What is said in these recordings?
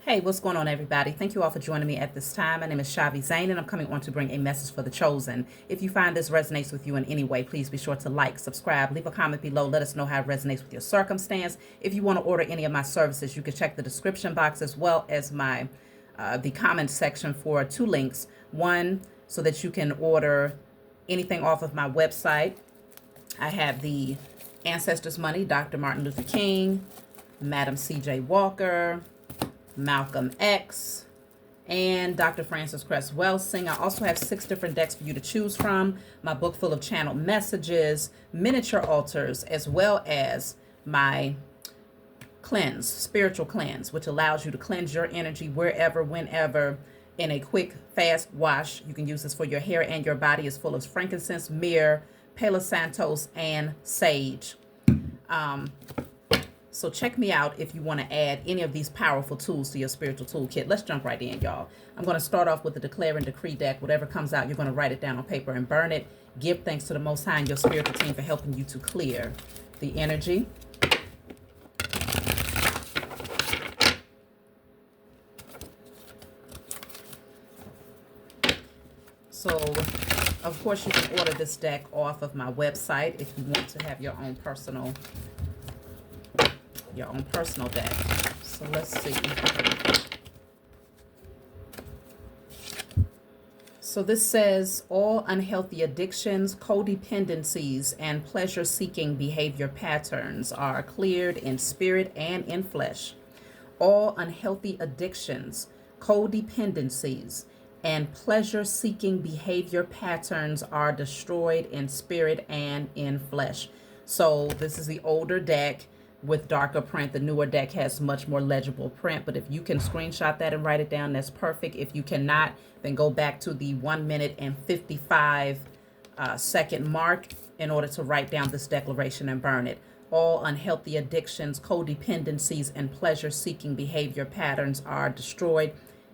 Hey, what's going on, everybody? Thank you all for joining me at this time. My name is Shavi Zane, and I'm coming on to bring a message for the chosen. If you find this resonates with you in any way, please be sure to like, subscribe, leave a comment below. Let us know how it resonates with your circumstance. If you want to order any of my services, you can check the description box as well as my the comment section for two links. One, so that you can order anything off of my website. I have the Ancestors Money, Dr. Martin Luther King, Madam C.J. Walker, Malcolm X, and Dr. Francis Cress Welsing. I also have 6 different decks for you to choose from. My book full of channeled messages, miniature altars, as well as my cleanse, spiritual cleanse, which allows you to cleanse your energy wherever, whenever, in a quick, fast wash. You can use this for your hair and your body. It's full of frankincense, myrrh, Palo Santos, and sage. So check me out if you want to add any of these powerful tools to your spiritual toolkit. Let's jump right in, y'all. I'm going to start off with the Declare and Decree deck. Whatever comes out, you're going to write it down on paper and burn it. Give thanks to the Most High and your spiritual team for helping you to clear the energy. So, of course, you can order this deck off of my website if you want to have your own personal deck. So let's see. So this says all unhealthy addictions, codependencies, and pleasure-seeking behavior patterns are cleared in spirit and in flesh. All unhealthy addictions, codependencies, and pleasure-seeking behavior patterns are destroyed in spirit and in flesh. So this is the older deck with darker print. The newer deck has much more legible print, but if you can screenshot that and write it down, that's perfect. If you cannot, then go back to the 1 minute and 55 second mark in order to write down this declaration and burn it. All unhealthy addictions, codependencies, and pleasure-seeking behavior patterns are destroyed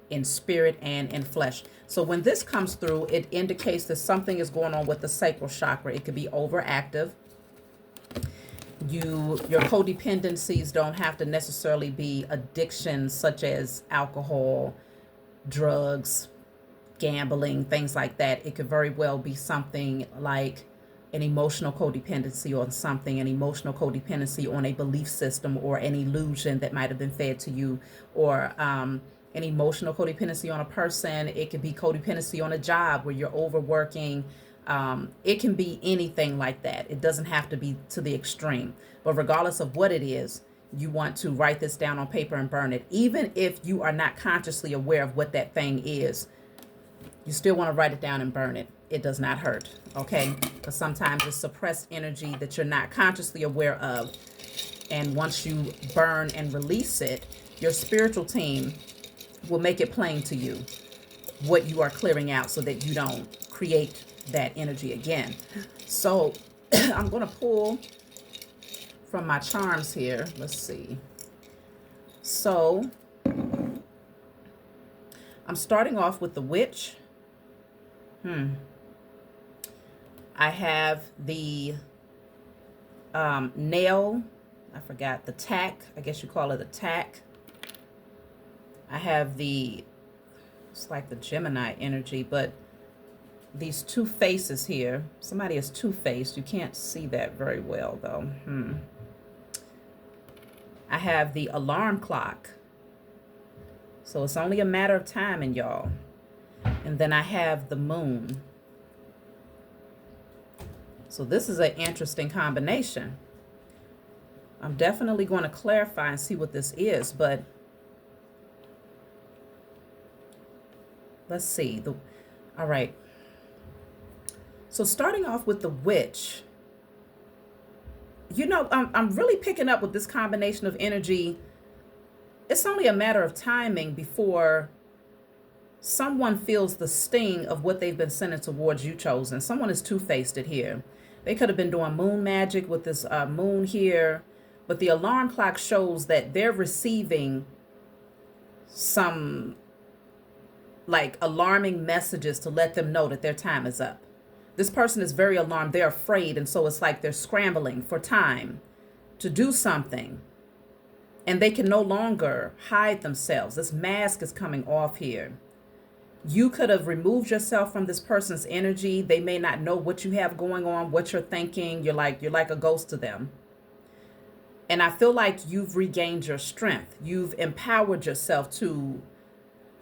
in spirit and in flesh. So when this comes through, it indicates that something is going on with the sacral chakra. It could be overactive. Your codependencies don't have to necessarily be addictions such as alcohol, drugs, gambling, things like that. It could very well be something like an emotional codependency on something, an emotional codependency on a belief system or an illusion that might have been fed to you, or an emotional codependency on a person. It could be codependency on a job where you're overworking. It can be anything like that. It doesn't have to be to the extreme. But regardless of what it is, you want to write this down on paper and burn it. Even if you are not consciously aware of what that thing is, you still want to write it down and burn it. It does not hurt, okay? Because sometimes it's suppressed energy that you're not consciously aware of. And once you burn and release it, your spiritual team will make it plain to you what you are clearing out so that you don't create that energy again. So I'm going to pull from my charms here. Let's see. So I'm starting off with the witch. I have the nail. I forgot the tack. I guess you call it a tack. I have it's like the Gemini energy, but these two faces here. Somebody is two-faced. You can't see that very well, though. I have the alarm clock. So it's only a matter of time, and y'all. And then I have the moon. So this is an interesting combination. I'm definitely going to clarify and see what this is, but let's see. All right. So starting off with the witch, I'm really picking up with this combination of energy. It's only a matter of timing before someone feels the sting of what they've been sending towards you, chosen. Someone is two-faced it here. They could have been doing moon magic with this moon here, but the alarm clock shows that they're receiving some like alarming messages to let them know that their time is up. This person is very alarmed. They're afraid. And so it's like they're scrambling for time to do something and they can no longer hide themselves. This mask is coming off here. You could have removed yourself from this person's energy. They may not know what you have going on, what you're thinking. You're like a ghost to them. And I feel like you've regained your strength. You've empowered yourself to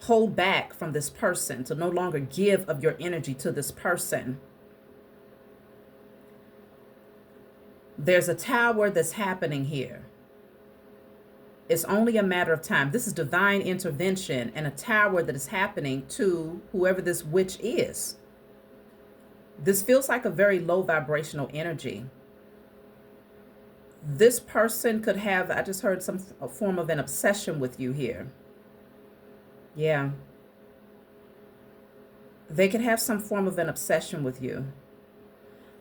hold back from this person, to no longer give of your energy to this person. There's a tower that's happening here. It's only a matter of time. This is divine intervention and a tower that is happening to whoever this witch is. This feels like a very low vibrational energy. This person could have, I just heard, some form of an obsession with you here. Yeah. They could have some form of an obsession with you.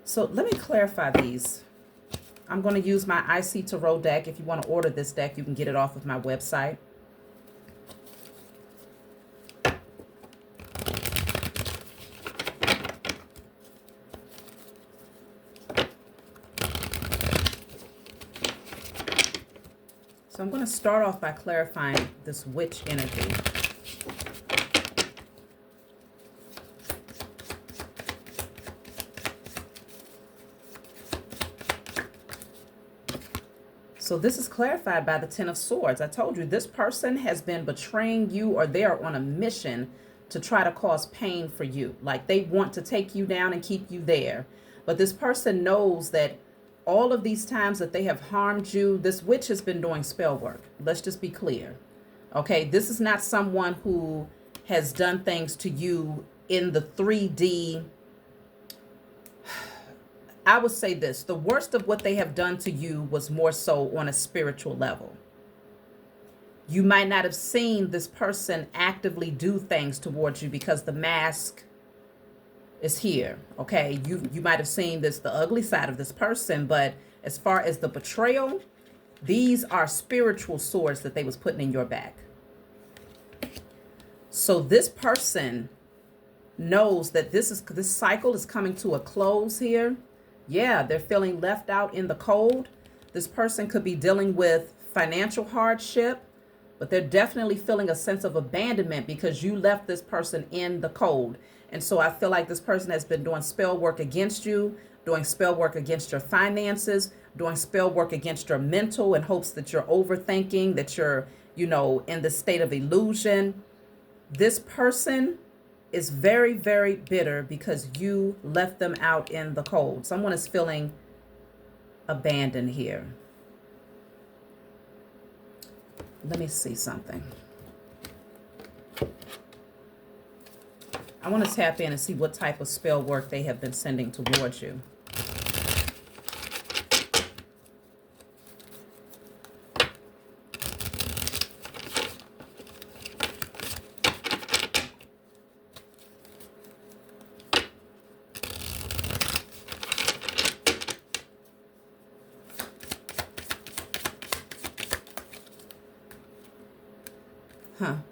So let me clarify these. I'm going to use my IC Tarot deck. If you want to order this deck, you can get it off of my website. So I'm going to start off by clarifying this witch energy. So this is clarified by the Ten of Swords. I told you this person has been betraying you, or they are on a mission to try to cause pain for you. Like they want to take you down and keep you there. But this person knows that all of these times that they have harmed you, this witch has been doing spell work. Let's just be clear. Okay, this is not someone who has done things to you in the 3D. I would say this, the worst of what they have done to you was more so on a spiritual level. You might not have seen this person actively do things towards you because the mask is here, okay? You might have seen this, the ugly side of this person, but as far as the betrayal, these are spiritual swords that they was putting in your back. So this person knows that this cycle is coming to a close here. Yeah, they're feeling left out in the cold. This person could be dealing with financial hardship, but they're definitely feeling a sense of abandonment because you left this person in the cold. And so I feel like this person has been doing spell work against you, doing spell work against your finances, doing spell work against your mental in hopes that you're overthinking, that you're, in the state of illusion. This person is very, very bitter because you left them out in the cold. Someone is feeling abandoned here. Let me see something. I want to tap in and see what type of spell work they have been sending towards you.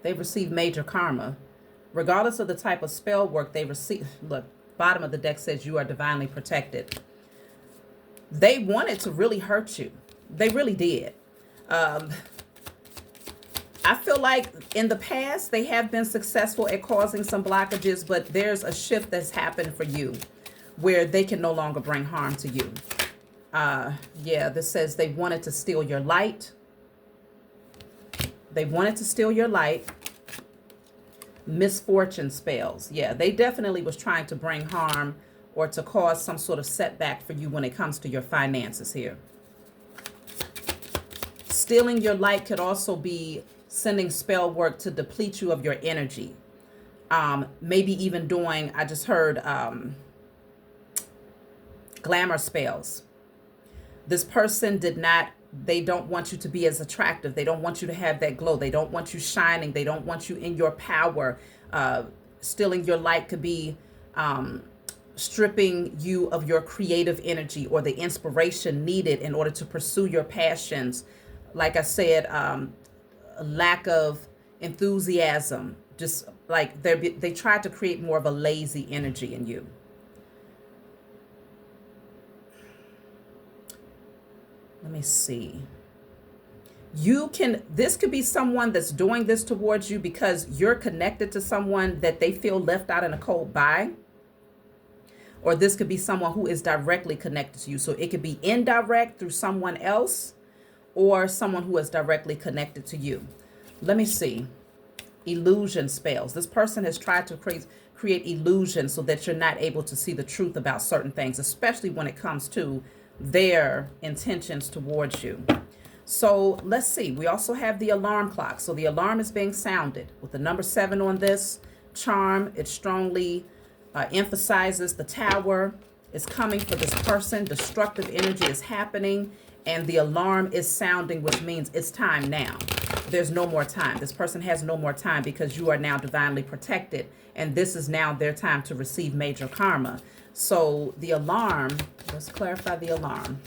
They've received major karma. Regardless of the type of spell work they receive, look, bottom of the deck says you are divinely protected. They wanted to really hurt you. They really did. I feel like in the past, they have been successful at causing some blockages, but there's a shift that's happened for you where they can no longer bring harm to you. Yeah, this says they wanted to steal your light. They wanted to steal your light. Misfortune spells. Yeah, they definitely was trying to bring harm or to cause some sort of setback for you when it comes to your finances here. Stealing your light could also be sending spell work to deplete you of your energy. Maybe even doing, I just heard, glamour spells. This person they don't want you to be as attractive. They don't want you to have that glow. They don't want you shining. They don't want you in your power. Stealing your light could be stripping you of your creative energy or the inspiration needed in order to pursue your passions. Like I said, a lack of enthusiasm. Just like they try to create more of a lazy energy in you. Let me see. This could be someone that's doing this towards you because you're connected to someone that they feel left out in a cold by. Or this could be someone who is directly connected to you. So it could be indirect through someone else or someone who is directly connected to you. Let me see. Illusion spells. This person has tried to create illusion so that you're not able to see the truth about certain things, especially when it comes to their intentions towards you. So let's see. We also have the alarm clock. So the alarm is being sounded with the number 7 on this charm. It strongly emphasizes the tower is coming for this person. Destructive energy is happening and the alarm is sounding, which means it's time now. There's no more time. This person has no more time because you are now divinely protected and this is now their time to receive major karma. So the alarm, let's clarify the alarm.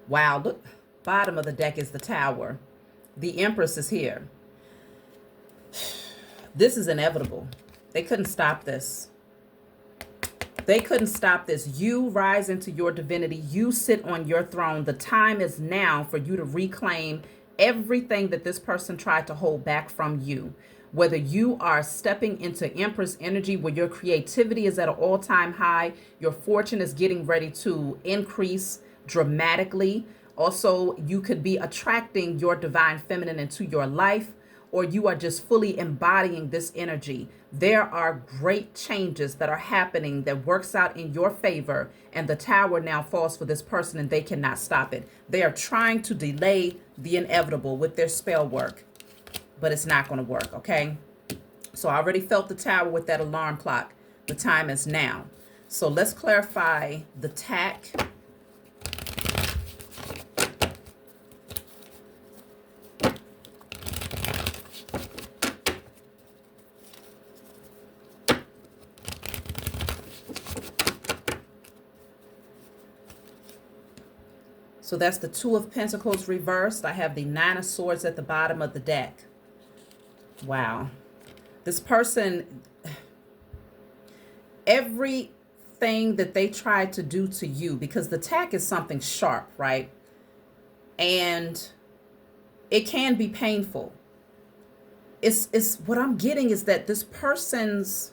Wow, look, bottom of the deck is the tower. The Empress is here. This is inevitable. They couldn't stop this. They couldn't stop this. You rise into your divinity. You sit on your throne. The time is now for you to reclaim everything that this person tried to hold back from you. Whether you are stepping into Empress energy where your creativity is at an all-time high, your fortune is getting ready to increase dramatically. Also, you could be attracting your divine feminine into your life, or you are just fully embodying this energy. There are great changes that are happening that works out in your favor, and the tower now falls for this person and they cannot stop it. They are trying to delay the inevitable with their spell work, but it's not going to work, okay? So I already felt the tower with that alarm clock. The time is now. So let's clarify the tack. So that's the 2 of Pentacles reversed. I have the 9 of Swords at the bottom of the deck. Wow. This person, everything that they tried to do to you, because the tack is something sharp, right? And it can be painful. It's what I'm getting is that this person's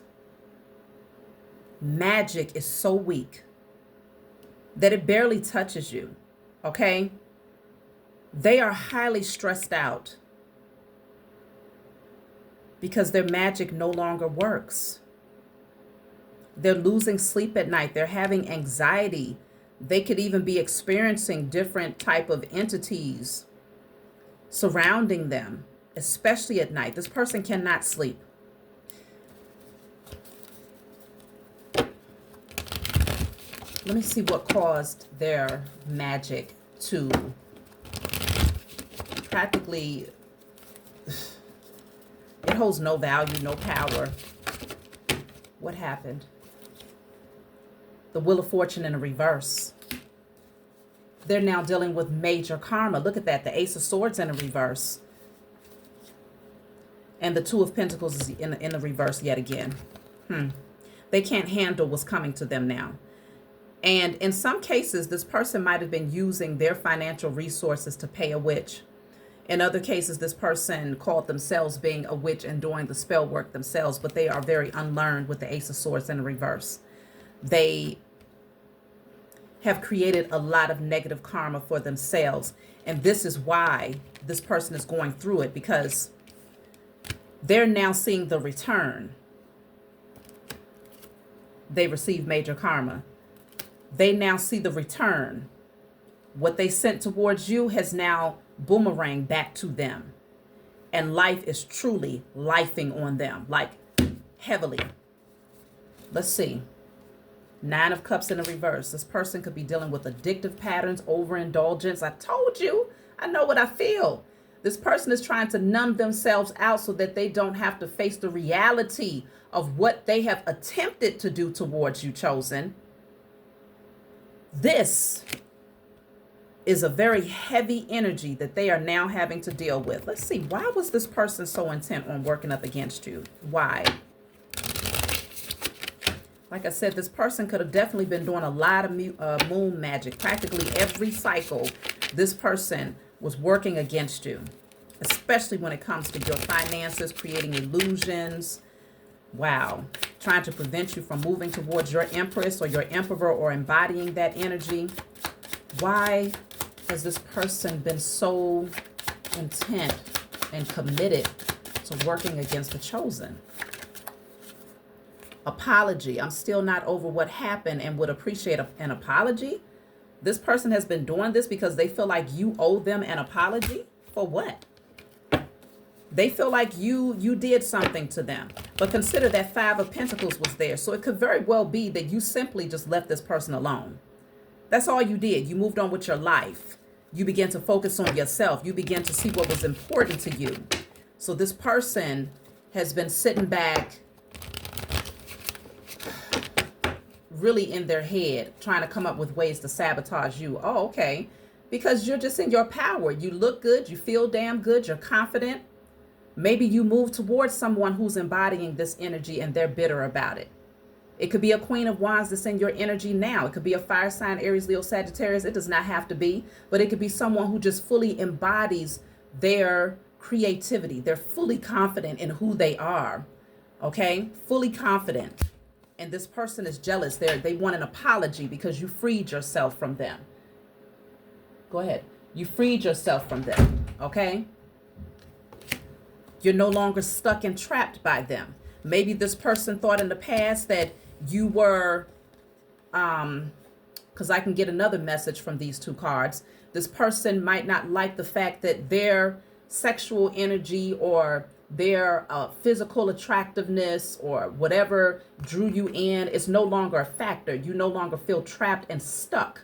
magic is so weak that it barely touches you. Okay? They are highly stressed out because their magic no longer works. They're losing sleep at night. They're having anxiety. They could even be experiencing different type of entities surrounding them, especially at night. This person cannot sleep. Let me see what caused their magic to practically, it holds no value, no power. What happened? The Wheel of Fortune in a reverse. They're now dealing with major karma. Look at that. The Ace of Swords in a reverse. And the 2 of Pentacles is in the reverse yet again. They can't handle what's coming to them now. And in some cases, this person might have been using their financial resources to pay a witch. In other cases, this person called themselves being a witch and doing the spell work themselves, but they are very unlearned with the Ace of Swords in the reverse. They have created a lot of negative karma for themselves. And this is why this person is going through it, because they're now seeing the return. They receive major karma. They now see the return. What they sent towards you has now boomeranged back to them. And life is truly lifing on them, like heavily. Let's see. 9 of Cups in the reverse. This person could be dealing with addictive patterns, overindulgence. I told you, I know what I feel. This person is trying to numb themselves out so that they don't have to face the reality of what they have attempted to do towards you, chosen. This is a very heavy energy that they are now having to deal with. Let's see. Why was this person so intent on working up against you? Why? Like I said, this person could have definitely been doing a lot of moon magic. Practically every cycle, this person was working against you, especially when it comes to your finances, creating illusions. Wow. Trying to prevent you from moving towards your empress or your emperor or embodying that energy. Why has this person been so intent and committed to working against the chosen? Apology. I'm still not over what happened and would appreciate an apology. This person has been doing this because they feel like you owe them an apology. For what? They feel like you did something to them. But consider that Five of Pentacles was there. So it could very well be that you simply just left this person alone. That's all you did. You moved on with your life. You began to focus on yourself. You began to see what was important to you. So this person has been sitting back, really in their head, trying to come up with ways to sabotage you. Oh, okay. Because you're just in your power. You look good. You feel damn good. You're confident. Maybe you move towards someone who's embodying this energy and they're bitter about it. It could be a Queen of Wands that's in your energy now. It could be a fire sign, Aries, Leo, Sagittarius. It does not have to be, but it could be someone who just fully embodies their creativity. They're fully confident in who they are. Okay? Fully confident. And this person is jealous. They want an apology because you freed yourself from them. Go ahead. You freed yourself from them. Okay? You're no longer stuck and trapped by them. Maybe this person thought in the past that you were, because I can get another message from these two cards. This person might not like the fact that their sexual energy or their physical attractiveness or whatever drew you in is no longer a factor. You no longer feel trapped and stuck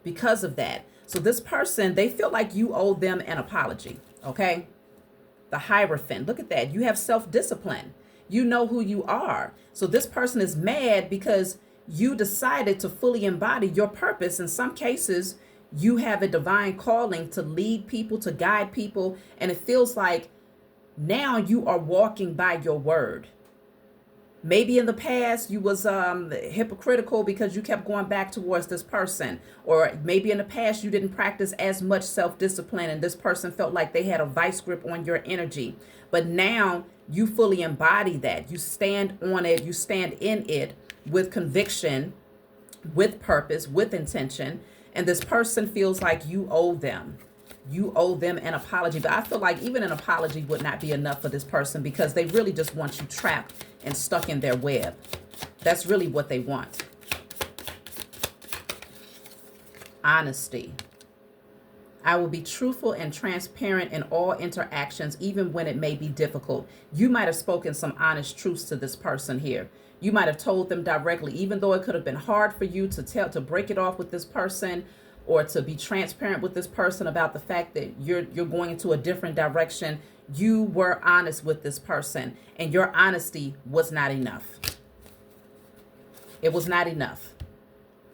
because of that. So this person, they feel like you owe them an apology, okay? The Hierophant, look at that. You have self-discipline. You know who you are. So this person is mad because you decided to fully embody your purpose. In some cases, you have a divine calling to lead people, to guide people, and it feels like now you are walking by your word. Maybe in the past you was hypocritical because you kept going back towards this person. Or maybe in the past you didn't practice as much self-discipline and this person felt like they had a vice grip on your energy. But now you fully embody that. You stand on it. You stand in it with conviction, with purpose, with intention. And this person feels like you owe them. You owe them an apology. But I feel like even an apology would not be enough for this person because they really just want you trapped and stuck in their web. That's really what they want. Honesty. I will be truthful and transparent in all interactions, even when it may be difficult. You might have spoken some honest truths to this person here. You might have told them directly, even though it could have been hard for you to break it off with this person or to be transparent with this person about the fact that you're going into a different direction. You were honest with this person, and your honesty was not enough. It was not enough.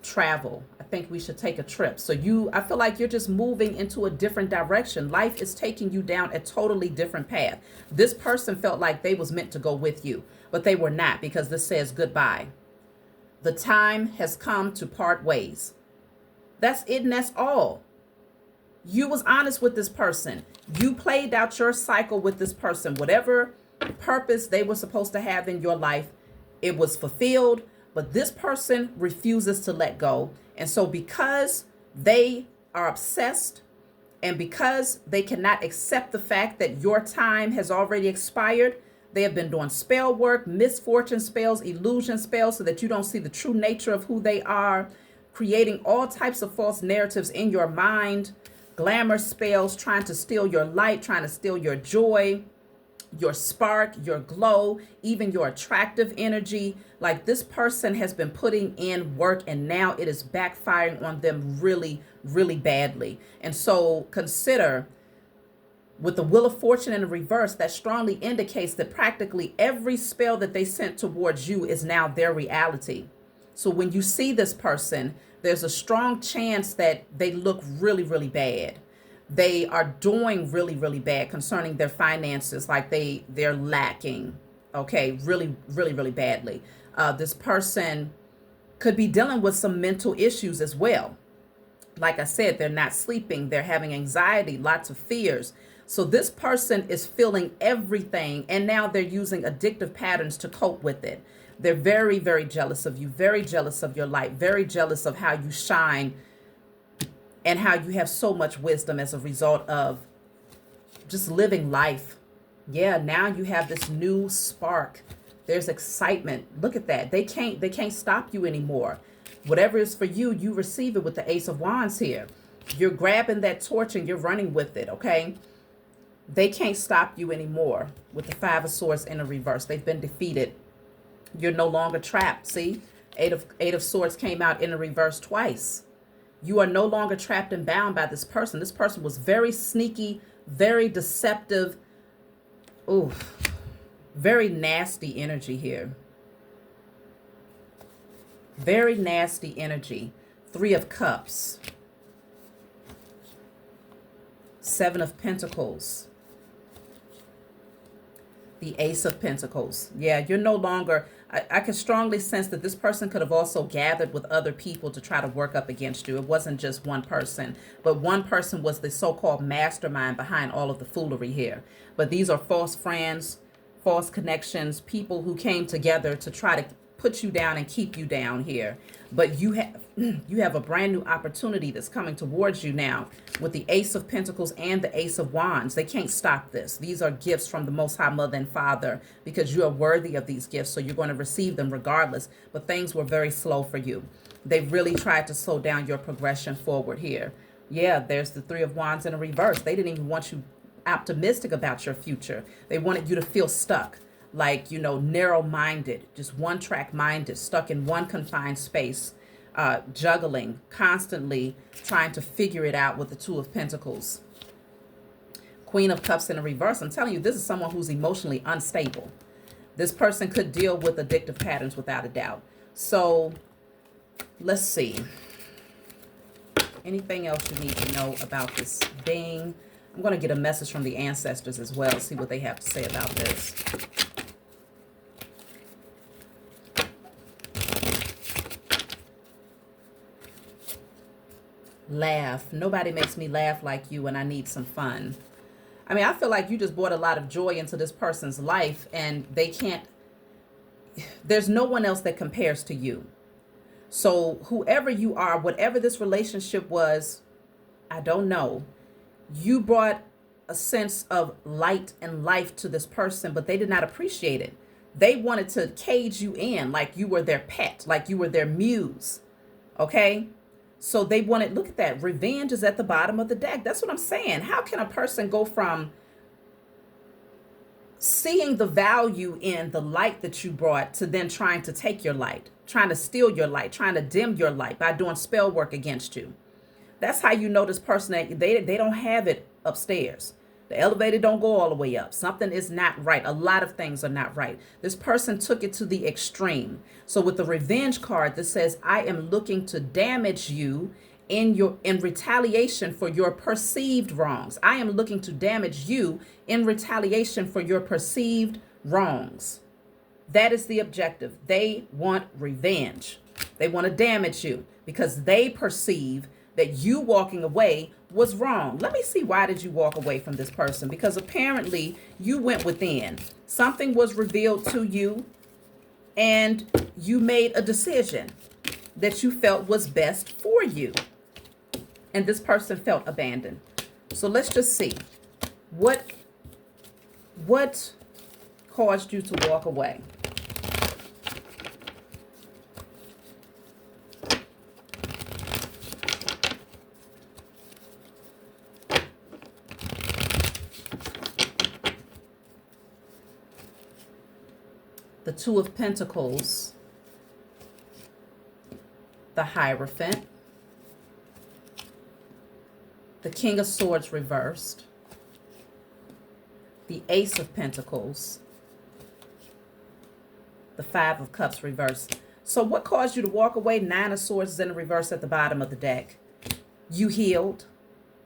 Travel. I think we should take a trip. So I feel like you're just moving into a different direction. Life is taking you down a totally different path. This person felt like they was meant to go with you, but they were not, because this says goodbye. The time has come to part ways. That's it, and that's all. You was honest with this person. You played out your cycle with this person. Whatever purpose they were supposed to have in your life, it was fulfilled. But this person refuses to let go. And so because they are obsessed and because they cannot accept the fact that your time has already expired, they have been doing spell work, misfortune spells, illusion spells, so that you don't see the true nature of who they are, creating all types of false narratives in your mind, glamour spells, trying to steal your light, trying to steal your joy, your spark, your glow, even your attractive energy. Like, this person has been putting in work and now it is backfiring on them really, really badly. And so consider, with the Wheel of Fortune in the reverse, that strongly indicates that practically every spell that they sent towards you is now their reality. So when you see this person, there's a strong chance that they look really, really bad. They are doing really, really bad concerning their finances. Like they're lacking, okay, really, really, really badly. This person Could be dealing with some mental issues as well. Like I said, they're not sleeping, they're having anxiety, lots of fears. So this person is feeling everything, and now they're using addictive patterns to cope with it. They're very, very jealous of you, very jealous of your light, very jealous of how you shine and how you have so much wisdom as a result of just living life. Yeah, now you have this new spark. There's excitement. Look at that. They can't stop you anymore. Whatever is for you, you receive it with the Ace of Wands here. You're grabbing that torch and you're running with it, okay? They can't stop you anymore with the Five of Swords in the reverse. They've been defeated. You're no longer trapped. See? Eight of Swords came out in the reverse twice. You are no longer trapped and bound by this person. This person was very sneaky, very deceptive. Ooh, very nasty energy here. Very nasty energy. Three of Cups. Seven of Pentacles. The Ace of Pentacles. Yeah, you're no longer... I can strongly sense that this person could have also gathered with other people to try to work up against you. It wasn't just one person, but one person was the so-called mastermind behind all of the foolery here. But these are false friends, false connections, people who came together to try to put you down and keep you down here. But you have a brand new opportunity that's coming towards you now with the Ace of Pentacles and the Ace of Wands. They can't stop this. These are gifts from the Most High Mother and Father because you are worthy of these gifts, so you're going to receive them regardless. But things were very slow for you. They really tried to slow down your progression forward here. Yeah, there's the Three of Wands in a reverse. They didn't even want you optimistic about your future. They wanted you to feel stuck. Like, you know, narrow-minded, just one-track-minded, stuck in one confined space, juggling, constantly trying to figure it out with the Two of Pentacles. Queen of Cups in a reverse. I'm telling you, this is someone who's emotionally unstable. This person could deal with addictive patterns without a doubt. So, let's see. Anything else you need to know about this being? I'm going to get a message from the ancestors as well, see what they have to say about this. Laugh. Nobody makes me laugh like you when I need some fun. I mean, I feel like you just brought a lot of joy into this person's life and they can't, there's no one else that compares to you. So whoever you are, whatever this relationship was, I don't know. You brought a sense of light and life to this person, but they did not appreciate it. They wanted to cage you in like you were their pet, like you were their muse. Okay? So they wanted, look at that, revenge is at the bottom of the deck. That's what I'm saying. How can a person go from seeing the value in the light that you brought to then trying to take your light, trying to steal your light, trying to dim your light by doing spell work against you? That's how you know this person, that they don't have it upstairs. The elevator don't go all the way up. Something is not right. A lot of things are not right. This person took it to the extreme. So with the revenge card that says, I am looking to damage you in retaliation for your perceived wrongs. I am looking to damage you in retaliation for your perceived wrongs. That is the objective. They want revenge. They want to damage you because they perceive that you walking away was wrong. Let me see, why did you walk away from this person? Because apparently you went within. Something was revealed to you and you made a decision that you felt was best for you. And this person felt abandoned. So let's just see. What caused you to walk away? The Two of Pentacles, the Hierophant, the King of Swords reversed, the Ace of Pentacles, the Five of Cups reversed. So what caused you to walk away? Nine of Swords is in the reverse at the bottom of the deck. You healed.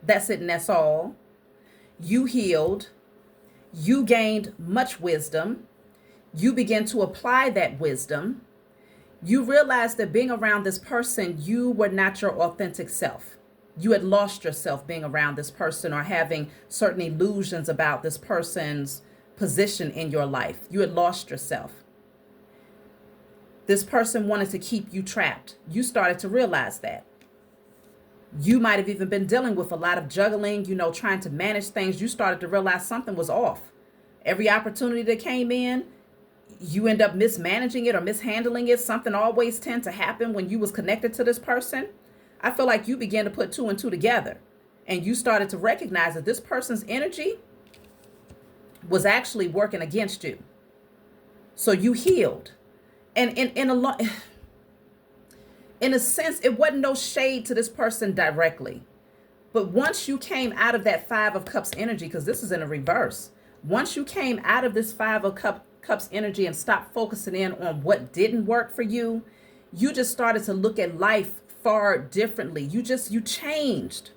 That's it and that's all. You healed. You gained much wisdom. You begin to apply that wisdom. You realized that being around this person, you were not your authentic self. You had lost yourself being around this person or having certain illusions about this person's position in your life. You had lost yourself. This person wanted to keep you trapped. You started to realize that. You might have even been dealing with a lot of juggling, trying to manage things. You started to realize something was off. Every opportunity that came in, you end up mismanaging it or mishandling it. Something always tend to happen when you was connected to this person. I feel like you began to put two and two together, and you started to recognize that this person's energy was actually working against you. So you healed. And in a sense, it wasn't no shade to this person directly. But once you came out of that Five of Cups energy, because this is in a reverse, once you came out of this Five of Cups energy and stopped focusing in on what didn't work for you, you just started to look at life far differently. You changed.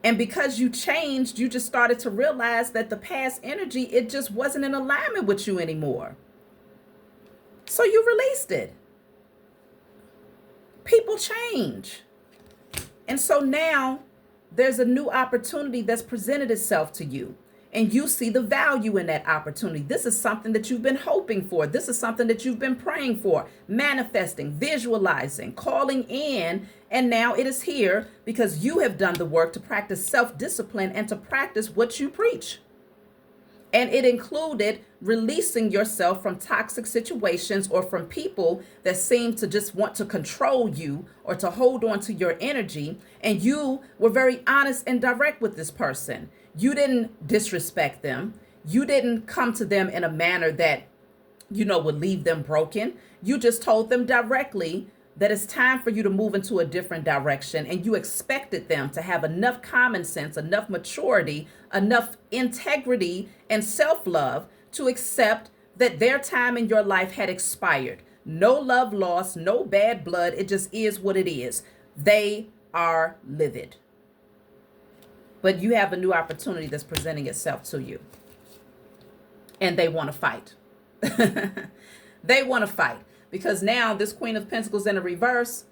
And because you changed, you just started to realize that the past energy, it just wasn't in alignment with you anymore. So you released it. People change. And so now there's a new opportunity that's presented itself to you. And you see the value in that opportunity. This is something that you've been hoping for. This is something that you've been praying for, manifesting, visualizing, calling in. And now it is here because you have done the work to practice self-discipline and to practice what you preach. And it included releasing yourself from toxic situations or from people that seem to just want to control you or to hold on to your energy. And you were very honest and direct with this person. You didn't disrespect them. You didn't come to them in a manner that, would leave them broken. You just told them directly that it's time for you to move into a different direction. And you expected them to have enough common sense, enough maturity, enough integrity and self-love to accept that their time in your life had expired. No love lost, no bad blood. It just is what it is. They are livid. But you have a new opportunity that's presenting itself to you. And they want to fight. They want to fight. Because now this Queen of Pentacles in a reverse,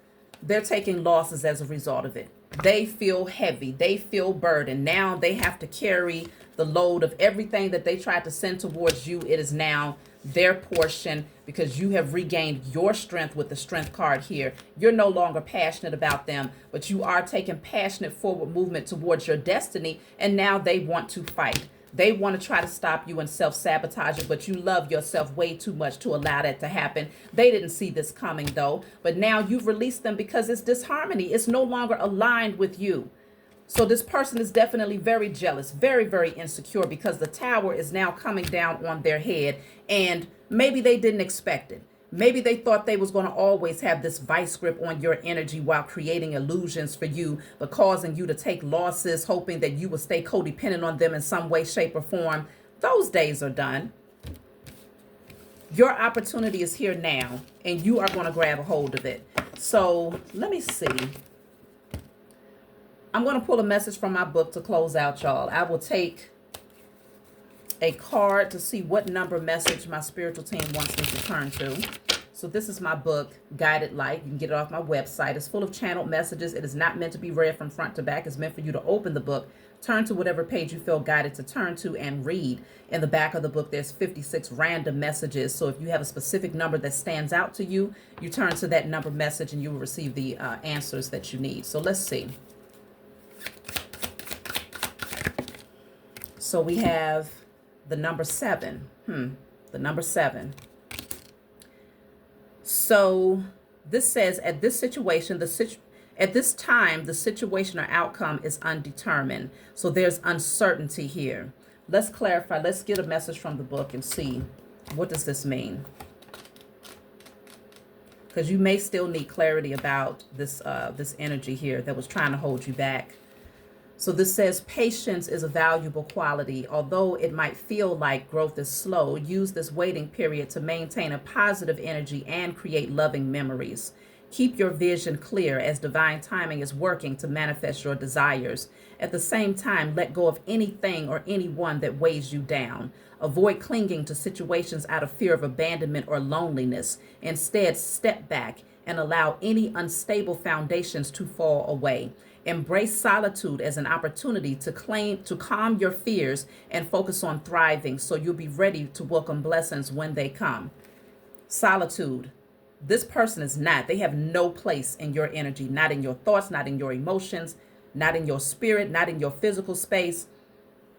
they're taking losses as a result of it. They feel heavy. They feel burdened. Now they have to carry the load of everything that they tried to send towards you. It is now their portion because you have regained your strength with the Strength card here. You're no longer passionate about them, but you are taking passionate forward movement towards your destiny. And now they want to fight. They want to try to stop you and self-sabotage it, but you love yourself way too much to allow that to happen. They didn't see this coming, though. But now you've released them because it's disharmony. It's no longer aligned with you. So this person is definitely very jealous, very, very insecure because the tower is now coming down on their head. And maybe they didn't expect it. Maybe they thought they was going to always have this vice grip on your energy while creating illusions for you, but causing you to take losses, hoping that you will stay codependent on them in some way, shape, or form. Those days are done. Your opportunity is here now, and you are going to grab a hold of it. So let me see. I'm going to pull a message from my book to close out, y'all. I will take a card to see what number message my spiritual team wants me to turn to. So this is my book, Guided Light. You can get it off my website. It's full of channeled messages. It is not meant to be read from front to back. It's meant for you to open the book, turn to whatever page you feel guided to turn to, and read. In the back of the book, there's 56 random messages. So if you have a specific number that stands out to you, you turn to that number message and you will receive the answers that you need. So let's see. So we have the number 7. The number 7. So this says at this situation, at this time, the situation or outcome is undetermined. So there's uncertainty here. Let's clarify. Let's get a message from the book and see what does this mean. Because you may still need clarity about this this energy here that was trying to hold you back. So this says patience is a valuable quality. Although it might feel like growth is slow, use this waiting period to maintain a positive energy and create loving memories. Keep your vision clear as divine timing is working to manifest your desires. At the same time, let go of anything or anyone that weighs you down. Avoid clinging to situations out of fear of abandonment or loneliness. Instead, step back and allow any unstable foundations to fall away. Embrace solitude as an opportunity to calm your fears and focus on thriving so you'll be ready to welcome blessings when they come. Solitude. This person is not. They have no place in your energy, not in your thoughts, not in your emotions, not in your spirit, not in your physical space.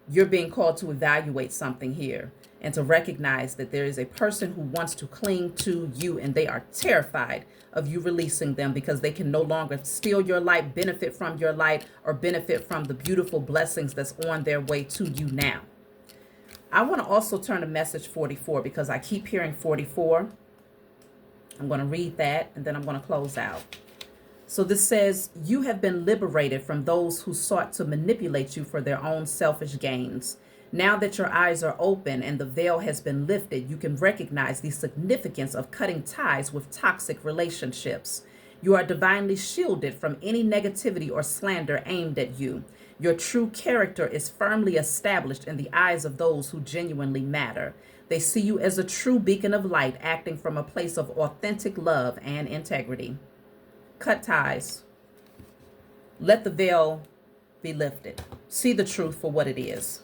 You're being called to evaluate something here and to recognize that there is a person who wants to cling to you, and they are terrified of you releasing them because they can no longer steal your light, benefit from your light, or benefit from the beautiful blessings that's on their way to you now. I want to also turn to message 44 because I keep hearing 44. I'm going to read that and then I'm going to close out. So this says, you have been liberated from those who sought to manipulate you for their own selfish gains. Now that your eyes are open and the veil has been lifted, you can recognize the significance of cutting ties with toxic relationships. You are divinely shielded from any negativity or slander aimed at you. Your true character is firmly established in the eyes of those who genuinely matter. They see you as a true beacon of light, acting from a place of authentic love and integrity. Cut ties. Let the veil be lifted. See the truth for what it is.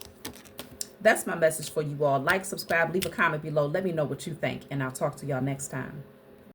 That's my message for you all. Like, subscribe, leave a comment below. Let me know what you think, and I'll talk to y'all next time.